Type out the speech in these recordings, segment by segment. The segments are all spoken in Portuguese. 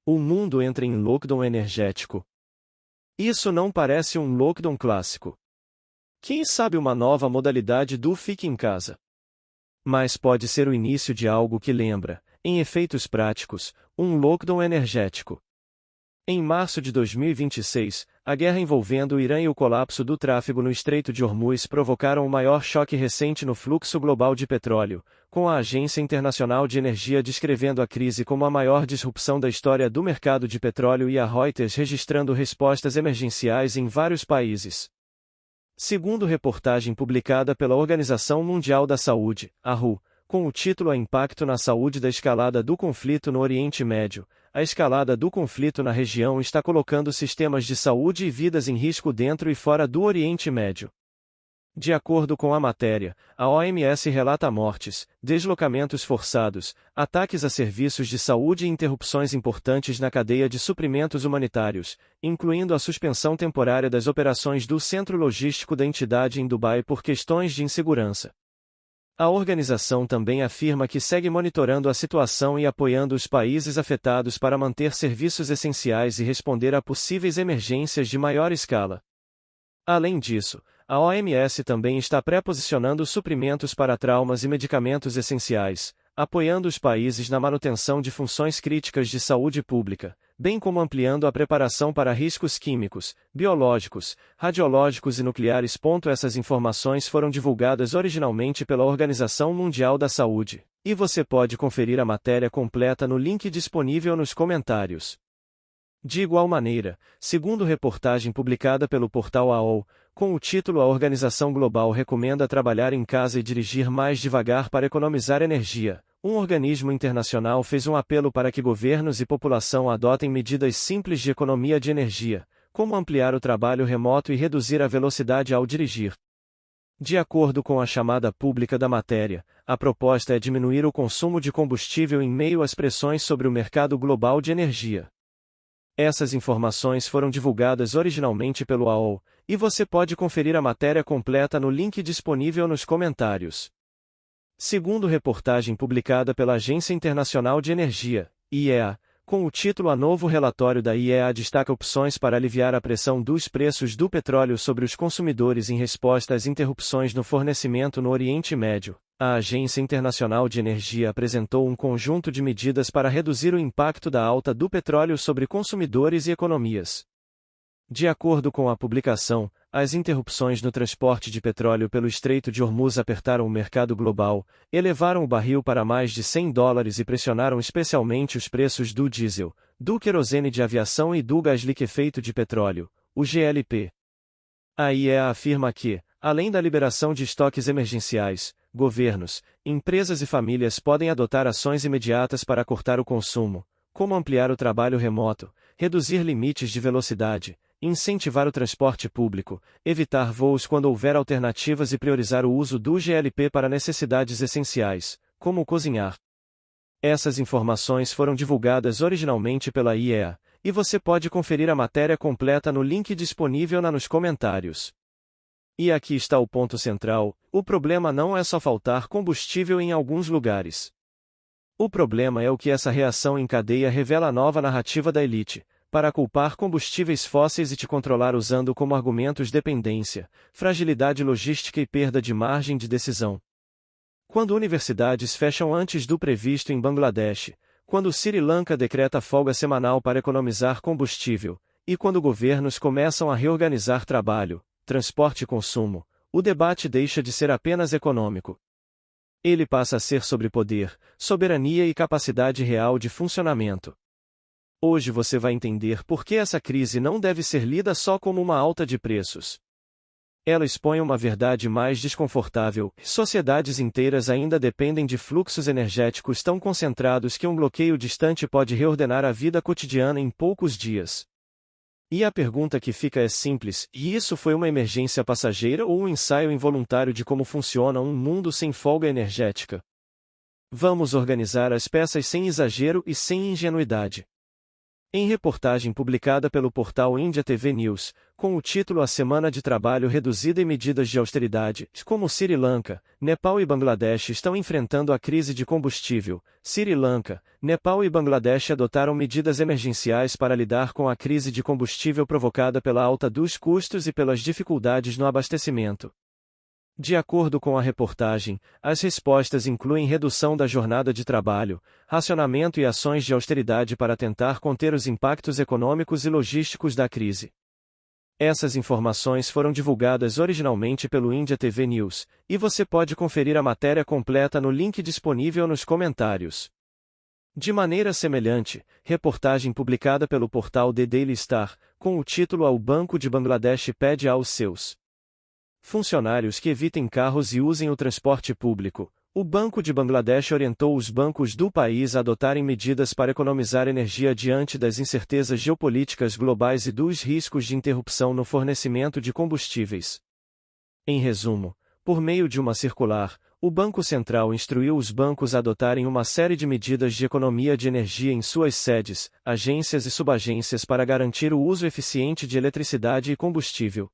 O mundo entra em lockdown energético. Isso não parece um lockdown clássico. Quem sabe uma nova modalidade do fique em casa. Mas pode ser o início de algo que lembra, em efeitos práticos, um lockdown energético. Em março de 2026, a guerra envolvendo o Irã e o colapso do tráfego no Estreito de Hormuz provocaram o maior choque recente no fluxo global de petróleo, com a Agência Internacional de Energia descrevendo a crise como a maior disrupção da história do mercado de petróleo e a Reuters registrando respostas emergenciais em vários países. Segundo reportagem publicada pela Organização Mundial da Saúde, a WHO, com o título A Impacto na Saúde da Escalada do Conflito no Oriente Médio, a escalada do conflito na região está colocando sistemas de saúde e vidas em risco dentro e fora do Oriente Médio. De acordo com a matéria, a OMS relata mortes, deslocamentos forçados, ataques a serviços de saúde e interrupções importantes na cadeia de suprimentos humanitários, incluindo a suspensão temporária das operações do centro logístico da entidade em Dubai por questões de insegurança. A organização também afirma que segue monitorando a situação e apoiando os países afetados para manter serviços essenciais e responder a possíveis emergências de maior escala. Além disso, a OMS também está pré-posicionando suprimentos para traumas e medicamentos essenciais, apoiando os países na manutenção de funções críticas de saúde pública, bem como ampliando a preparação para riscos químicos, biológicos, radiológicos e nucleares. Essas informações foram divulgadas originalmente pela Organização Mundial da Saúde, e você pode conferir a matéria completa no link disponível nos comentários. De igual maneira, segundo reportagem publicada pelo portal AOL, com o título A Organização Global recomenda trabalhar em casa e dirigir mais devagar para economizar energia, um organismo internacional fez um apelo para que governos e população adotem medidas simples de economia de energia, como ampliar o trabalho remoto e reduzir a velocidade ao dirigir. De acordo com a chamada pública da matéria, a proposta é diminuir o consumo de combustível em meio às pressões sobre o mercado global de energia. Essas informações foram divulgadas originalmente pelo AOL, e você pode conferir a matéria completa no link disponível nos comentários. Segundo reportagem publicada pela Agência Internacional de Energia, IEA, com o título A Novo relatório da IEA destaca opções para aliviar a pressão dos preços do petróleo sobre os consumidores em resposta às interrupções no fornecimento no Oriente Médio. A Agência Internacional de Energia apresentou um conjunto de medidas para reduzir o impacto da alta do petróleo sobre consumidores e economias. De acordo com a publicação, as interrupções no transporte de petróleo pelo Estreito de Hormuz apertaram o mercado global, elevaram o barril para mais de $100 e pressionaram especialmente os preços do diesel, do querosene de aviação e do gás liquefeito de petróleo, o GLP. A IEA afirma que, além da liberação de estoques emergenciais, governos, empresas e famílias podem adotar ações imediatas para cortar o consumo, como ampliar o trabalho remoto, reduzir limites de velocidade, incentivar o transporte público, evitar voos quando houver alternativas e priorizar o uso do GLP para necessidades essenciais, como cozinhar. Essas informações foram divulgadas originalmente pela IEA, e você pode conferir a matéria completa no link disponível nos comentários. E aqui está o ponto central: o problema não é só faltar combustível em alguns lugares. O problema é o que essa reação em cadeia revela a nova narrativa da elite, para culpar combustíveis fósseis e te controlar usando como argumentos dependência, fragilidade logística e perda de margem de decisão. Quando universidades fecham antes do previsto em Bangladesh, quando Sri Lanka decreta folga semanal para economizar combustível, e quando governos começam a reorganizar trabalho, transporte e consumo, o debate deixa de ser apenas econômico. Ele passa a ser sobre poder, soberania e capacidade real de funcionamento. Hoje você vai entender por que essa crise não deve ser lida só como uma alta de preços. Ela expõe uma verdade mais desconfortável: sociedades inteiras ainda dependem de fluxos energéticos tão concentrados que um bloqueio distante pode reordenar a vida cotidiana em poucos dias. E a pergunta que fica é simples: e isso foi uma emergência passageira ou um ensaio involuntário de como funciona um mundo sem folga energética? Vamos organizar as peças sem exagero e sem ingenuidade. Em reportagem publicada pelo portal India TV News, com o título A Semana de Trabalho Reduzida e Medidas de Austeridade, como Sri Lanka, Nepal e Bangladesh estão enfrentando a crise de combustível, Sri Lanka, Nepal e Bangladesh adotaram medidas emergenciais para lidar com a crise de combustível provocada pela alta dos custos e pelas dificuldades no abastecimento. De acordo com a reportagem, as respostas incluem redução da jornada de trabalho, racionamento e ações de austeridade para tentar conter os impactos econômicos e logísticos da crise. Essas informações foram divulgadas originalmente pelo India TV News, e você pode conferir a matéria completa no link disponível nos comentários. De maneira semelhante, reportagem publicada pelo portal The Daily Star, com o título O Banco de Bangladesh pede aos seus funcionários que evitem carros e usem o transporte público. O Banco de Bangladesh orientou os bancos do país a adotarem medidas para economizar energia diante das incertezas geopolíticas globais e dos riscos de interrupção no fornecimento de combustíveis. Em resumo, por meio de uma circular, o Banco Central instruiu os bancos a adotarem uma série de medidas de economia de energia em suas sedes, agências e subagências para garantir o uso eficiente de eletricidade e combustível.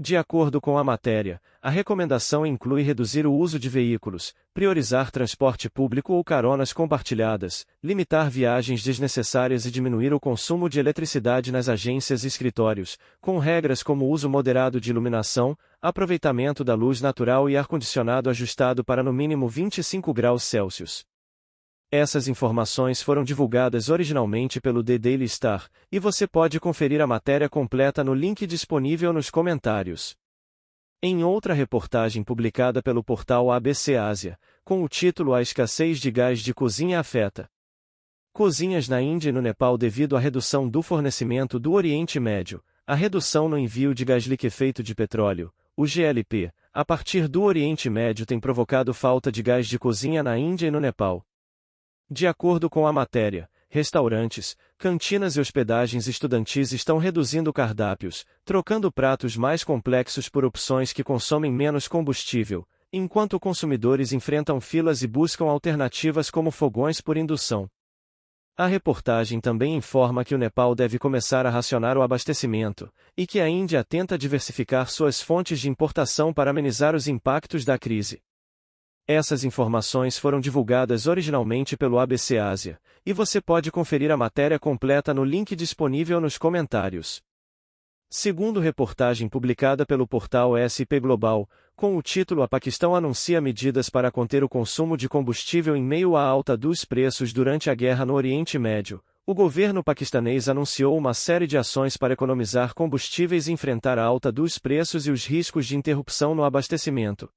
De acordo com a matéria, a recomendação inclui reduzir o uso de veículos, priorizar transporte público ou caronas compartilhadas, limitar viagens desnecessárias e diminuir o consumo de eletricidade nas agências e escritórios, com regras como uso moderado de iluminação, aproveitamento da luz natural e ar-condicionado ajustado para no mínimo 25 graus Celsius. Essas informações foram divulgadas originalmente pelo The Daily Star, e você pode conferir a matéria completa no link disponível nos comentários. Em outra reportagem publicada pelo portal ABC Ásia, com o título A escassez de gás de cozinha afeta cozinhas na Índia e no Nepal devido à redução do fornecimento do Oriente Médio, a redução no envio de gás liquefeito de petróleo, o GLP, a partir do Oriente Médio tem provocado falta de gás de cozinha na Índia e no Nepal. De acordo com a matéria, restaurantes, cantinas e hospedagens estudantis estão reduzindo cardápios, trocando pratos mais complexos por opções que consomem menos combustível, enquanto consumidores enfrentam filas e buscam alternativas como fogões por indução. A reportagem também informa que o Nepal deve começar a racionar o abastecimento, e que a Índia tenta diversificar suas fontes de importação para amenizar os impactos da crise. Essas informações foram divulgadas originalmente pelo ABC Ásia, e você pode conferir a matéria completa no link disponível nos comentários. Segundo reportagem publicada pelo portal SP Global, com o título A Paquistão anuncia medidas para conter o consumo de combustível em meio à alta dos preços durante a guerra no Oriente Médio, o governo paquistanês anunciou uma série de ações para economizar combustíveis e enfrentar a alta dos preços e os riscos de interrupção no abastecimento.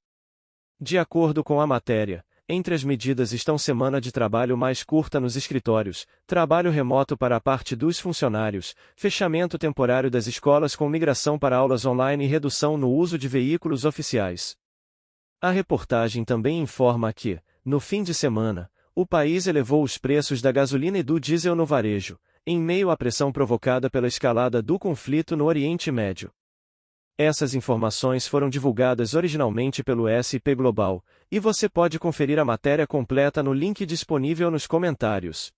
De acordo com a matéria, entre as medidas estão semana de trabalho mais curta nos escritórios, trabalho remoto para a parte dos funcionários, fechamento temporário das escolas com migração para aulas online e redução no uso de veículos oficiais. A reportagem também informa que, no fim de semana, o país elevou os preços da gasolina e do diesel no varejo, em meio à pressão provocada pela escalada do conflito no Oriente Médio. Essas informações foram divulgadas originalmente pelo SP Global, e você pode conferir a matéria completa no link disponível nos comentários.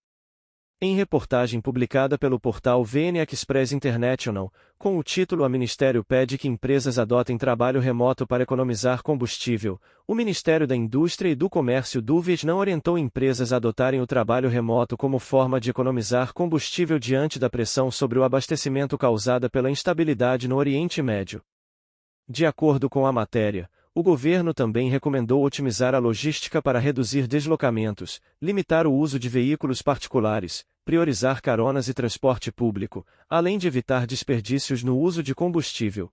Em reportagem publicada pelo portal VN Express International, com o título A Ministério pede que empresas adotem trabalho remoto para economizar combustível, o Ministério da Indústria e do Comércio do Vietnã orientou empresas a adotarem o trabalho remoto como forma de economizar combustível diante da pressão sobre o abastecimento causada pela instabilidade no Oriente Médio. De acordo com a matéria, o governo também recomendou otimizar a logística para reduzir deslocamentos, limitar o uso de veículos particulares, priorizar caronas e transporte público, além de evitar desperdícios no uso de combustível.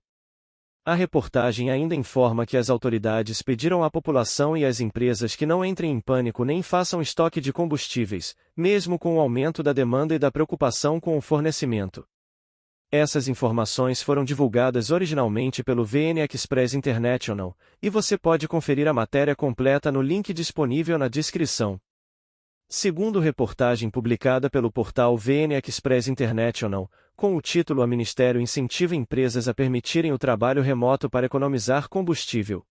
A reportagem ainda informa que as autoridades pediram à população e às empresas que não entrem em pânico nem façam estoque de combustíveis, mesmo com o aumento da demanda e da preocupação com o fornecimento. Essas informações foram divulgadas originalmente pelo VN Express International, e você pode conferir a matéria completa no link disponível na descrição. Segundo reportagem publicada pelo portal VN Express International, com o título A Ministério incentiva empresas a permitirem o trabalho remoto para economizar combustível.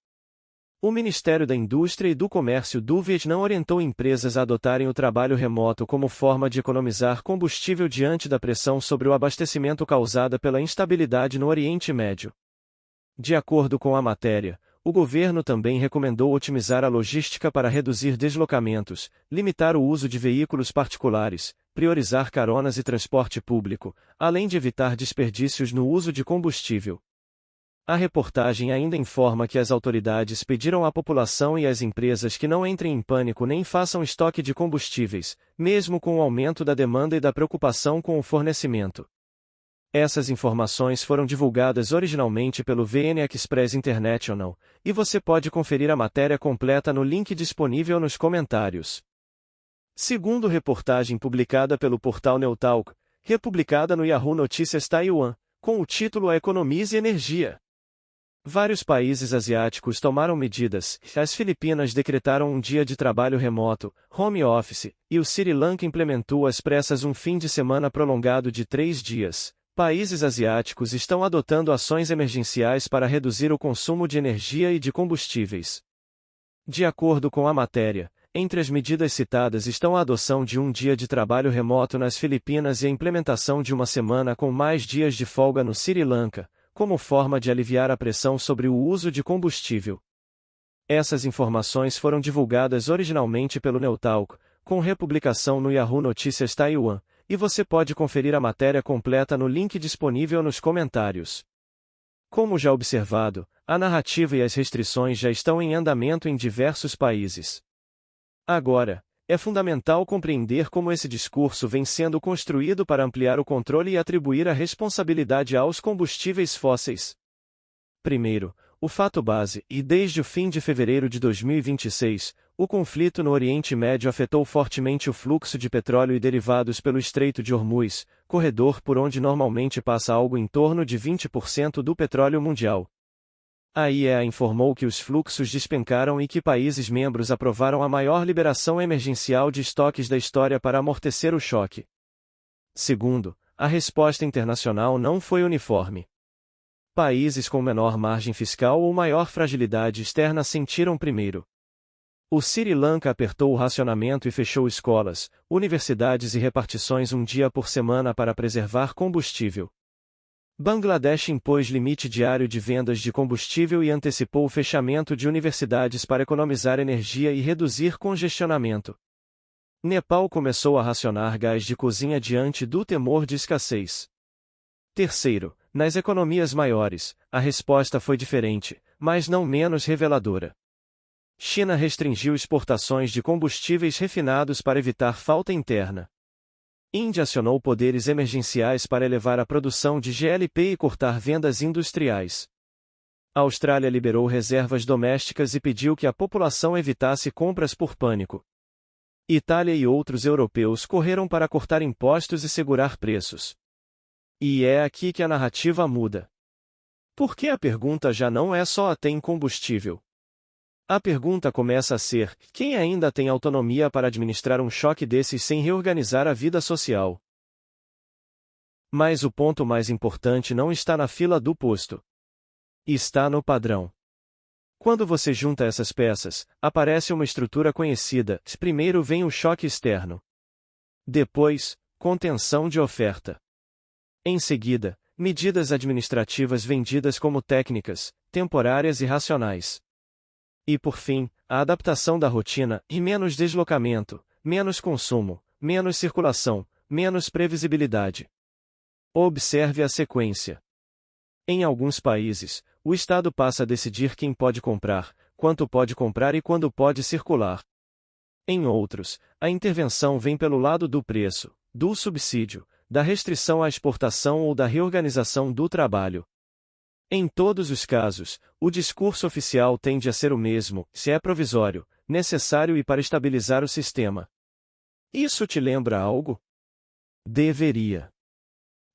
O Ministério da Indústria e do Comércio do Vietnã orientou empresas a adotarem o trabalho remoto como forma de economizar combustível diante da pressão sobre o abastecimento causada pela instabilidade no Oriente Médio. De acordo com a matéria, o governo também recomendou otimizar a logística para reduzir deslocamentos, limitar o uso de veículos particulares, priorizar caronas e transporte público, além de evitar desperdícios no uso de combustível. A reportagem ainda informa que as autoridades pediram à população e às empresas que não entrem em pânico nem façam estoque de combustíveis, mesmo com o aumento da demanda e da preocupação com o fornecimento. Essas informações foram divulgadas originalmente pelo VN Express International, e você pode conferir a matéria completa no link disponível nos comentários. Segundo reportagem publicada pelo portal Newtalk, republicada no Yahoo Notícias Taiwan, com o título Economize Energia. Vários países asiáticos tomaram medidas, as Filipinas decretaram um dia de trabalho remoto, home office, e o Sri Lanka implementou às pressas um fim de semana prolongado de 3 dias. Países asiáticos estão adotando ações emergenciais para reduzir o consumo de energia e de combustíveis. De acordo com a matéria, entre as medidas citadas estão a adoção de um dia de trabalho remoto nas Filipinas e a implementação de uma semana com mais dias de folga no Sri Lanka, como forma de aliviar a pressão sobre o uso de combustível. Essas informações foram divulgadas originalmente pelo Newtalk, com republicação no Yahoo Notícias Taiwan, e você pode conferir a matéria completa no link disponível nos comentários. Como já observado, a narrativa e as restrições já estão em andamento em diversos países. Agora, é fundamental compreender como esse discurso vem sendo construído para ampliar o controle e atribuir a responsabilidade aos combustíveis fósseis. Primeiro, o fato base, e desde o fim de fevereiro de 2026, o conflito no Oriente Médio afetou fortemente o fluxo de petróleo e derivados pelo Estreito de Hormuz, corredor por onde normalmente passa algo em torno de 20% do petróleo mundial. A IEA informou que os fluxos despencaram e que países membros aprovaram a maior liberação emergencial de estoques da história para amortecer o choque. Segundo, a resposta internacional não foi uniforme. Países com menor margem fiscal ou maior fragilidade externa sentiram primeiro. O Sri Lanka apertou o racionamento e fechou escolas, universidades e repartições um dia por semana para preservar combustível. Bangladesh impôs limite diário de vendas de combustível e antecipou o fechamento de universidades para economizar energia e reduzir congestionamento. Nepal começou a racionar gás de cozinha diante do temor de escassez. Terceiro, nas economias maiores, a resposta foi diferente, mas não menos reveladora. China restringiu exportações de combustíveis refinados para evitar falta interna. Índia acionou poderes emergenciais para elevar a produção de GLP e cortar vendas industriais. A Austrália liberou reservas domésticas e pediu que a população evitasse compras por pânico. Itália e outros europeus correram para cortar impostos e segurar preços. E é aqui que a narrativa muda. Porque a pergunta já não é só tem combustível. A pergunta começa a ser: quem ainda tem autonomia para administrar um choque desses sem reorganizar a vida social? Mas o ponto mais importante não está na fila do posto. Está no padrão. Quando você junta essas peças, aparece uma estrutura conhecida. Primeiro vem o choque externo. Depois, contenção de oferta. Em seguida, medidas administrativas vendidas como técnicas, temporárias e racionais. E por fim, a adaptação da rotina, e menos deslocamento, menos consumo, menos circulação, menos previsibilidade. Observe a sequência. Em alguns países, o Estado passa a decidir quem pode comprar, quanto pode comprar e quando pode circular. Em outros, a intervenção vem pelo lado do preço, do subsídio, da restrição à exportação ou da reorganização do trabalho. Em todos os casos, o discurso oficial tende a ser o mesmo: se é provisório, necessário e para estabilizar o sistema. Isso te lembra algo? Deveria.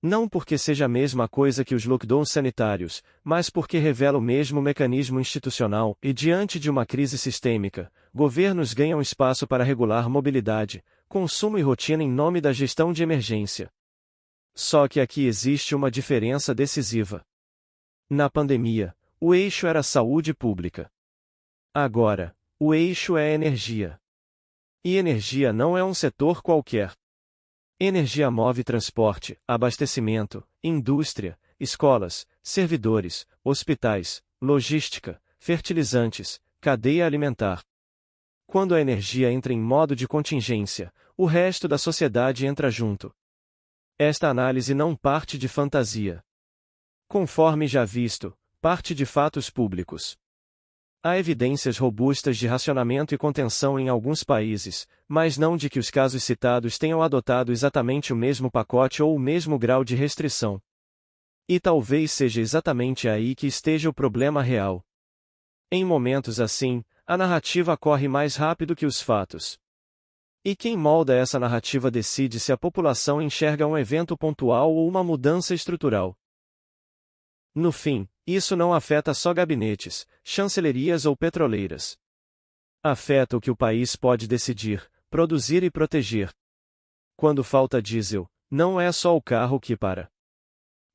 Não porque seja a mesma coisa que os lockdowns sanitários, mas porque revela o mesmo mecanismo institucional, e diante de uma crise sistêmica, governos ganham espaço para regular mobilidade, consumo e rotina em nome da gestão de emergência. Só que aqui existe uma diferença decisiva. Na pandemia, o eixo era a saúde pública. Agora, o eixo é energia. E energia não é um setor qualquer. Energia move transporte, abastecimento, indústria, escolas, servidores, hospitais, logística, fertilizantes, cadeia alimentar. Quando a energia entra em modo de contingência, o resto da sociedade entra junto. Esta análise não parte de fantasia. Conforme já visto, parte de fatos públicos. Há evidências robustas de racionamento e contenção em alguns países, mas não de que os casos citados tenham adotado exatamente o mesmo pacote ou o mesmo grau de restrição. E talvez seja exatamente aí que esteja o problema real. Em momentos assim, a narrativa corre mais rápido que os fatos. E quem molda essa narrativa decide se a população enxerga um evento pontual ou uma mudança estrutural. No fim, isso não afeta só gabinetes, chancelerias ou petroleiras. Afeta o que o país pode decidir, produzir e proteger. Quando falta diesel, não é só o carro que para.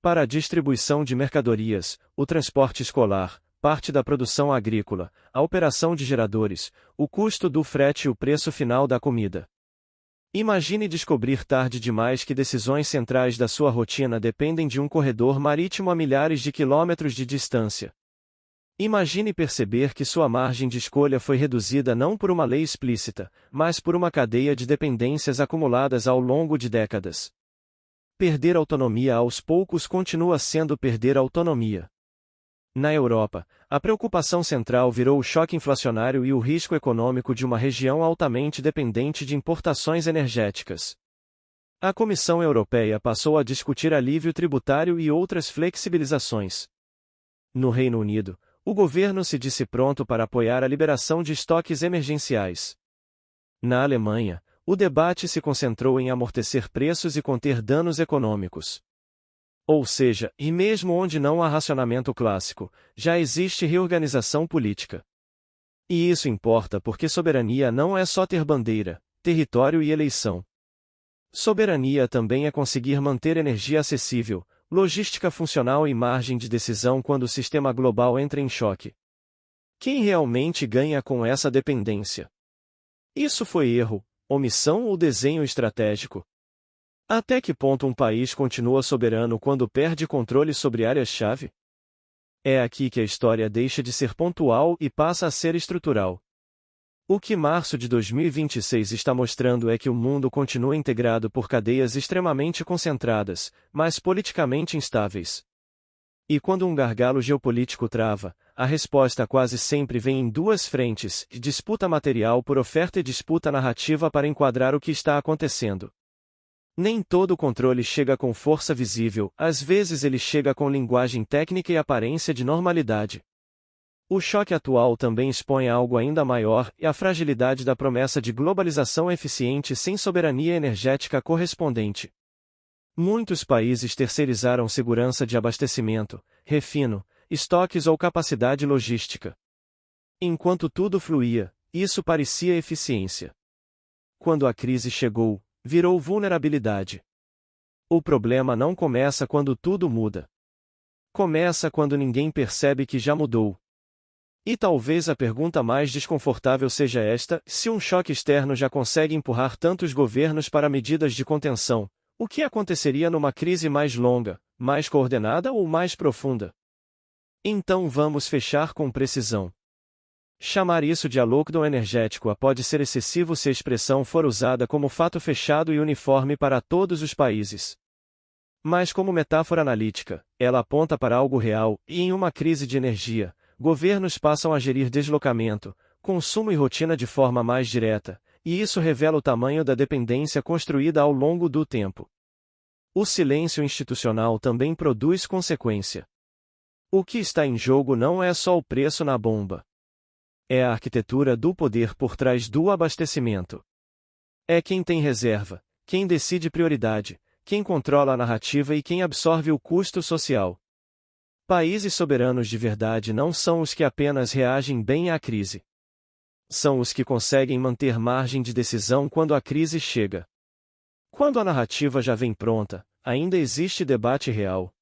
Para a distribuição de mercadorias, o transporte escolar, parte da produção agrícola, a operação de geradores, o custo do frete e o preço final da comida. Imagine descobrir tarde demais que decisões centrais da sua rotina dependem de um corredor marítimo a milhares de quilômetros de distância. Imagine perceber que sua margem de escolha foi reduzida não por uma lei explícita, mas por uma cadeia de dependências acumuladas ao longo de décadas. Perder autonomia aos poucos continua sendo perder autonomia. Na Europa, a preocupação central virou o choque inflacionário e o risco econômico de uma região altamente dependente de importações energéticas. A Comissão Europeia passou a discutir alívio tributário e outras flexibilizações. No Reino Unido, o governo se disse pronto para apoiar a liberação de estoques emergenciais. Na Alemanha, o debate se concentrou em amortecer preços e conter danos econômicos. Ou seja, e mesmo onde não há racionamento clássico, já existe reorganização política. E isso importa porque soberania não é só ter bandeira, território e eleição. Soberania também é conseguir manter energia acessível, logística funcional e margem de decisão quando o sistema global entra em choque. Quem realmente ganha com essa dependência? Isso foi erro, omissão ou desenho estratégico? Até que ponto um país continua soberano quando perde controle sobre áreas-chave? É aqui que a história deixa de ser pontual e passa a ser estrutural. O que março de 2026 está mostrando é que o mundo continua integrado por cadeias extremamente concentradas, mas politicamente instáveis. E quando um gargalo geopolítico trava, a resposta quase sempre vem em duas frentes: disputa material por oferta e disputa narrativa para enquadrar o que está acontecendo. Nem todo controle chega com força visível, às vezes ele chega com linguagem técnica e aparência de normalidade. O choque atual também expõe algo ainda maior, e a fragilidade da promessa de globalização eficiente sem soberania energética correspondente. Muitos países terceirizaram segurança de abastecimento, refino, estoques ou capacidade logística. Enquanto tudo fluía, isso parecia eficiência. Quando a crise chegou, virou vulnerabilidade. O problema não começa quando tudo muda. Começa quando ninguém percebe que já mudou. E talvez a pergunta mais desconfortável seja esta: se um choque externo já consegue empurrar tantos governos para medidas de contenção, o que aconteceria numa crise mais longa, mais coordenada ou mais profunda? Então vamos fechar com precisão. Chamar isso de lockdown energético pode ser excessivo se a expressão for usada como fato fechado e uniforme para todos os países. Mas como metáfora analítica, ela aponta para algo real, e em uma crise de energia, governos passam a gerir deslocamento, consumo e rotina de forma mais direta, e isso revela o tamanho da dependência construída ao longo do tempo. O silêncio institucional também produz consequência. O que está em jogo não é só o preço na bomba. É a arquitetura do poder por trás do abastecimento. É quem tem reserva, quem decide prioridade, quem controla a narrativa e quem absorve o custo social. Países soberanos de verdade não são os que apenas reagem bem à crise. São os que conseguem manter margem de decisão quando a crise chega. Quando a narrativa já vem pronta, ainda existe debate real.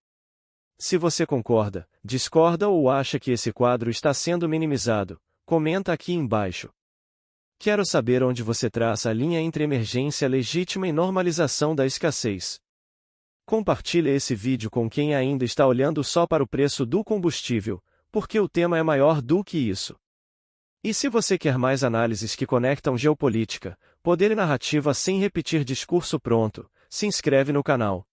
Se você concorda, discorda ou acha que esse quadro está sendo minimizado, comenta aqui embaixo. Quero saber onde você traça a linha entre emergência legítima e normalização da escassez. Compartilhe esse vídeo com quem ainda está olhando só para o preço do combustível, porque o tema é maior do que isso. E se você quer mais análises que conectam geopolítica, poder e narrativa sem repetir discurso pronto, se inscreve no canal.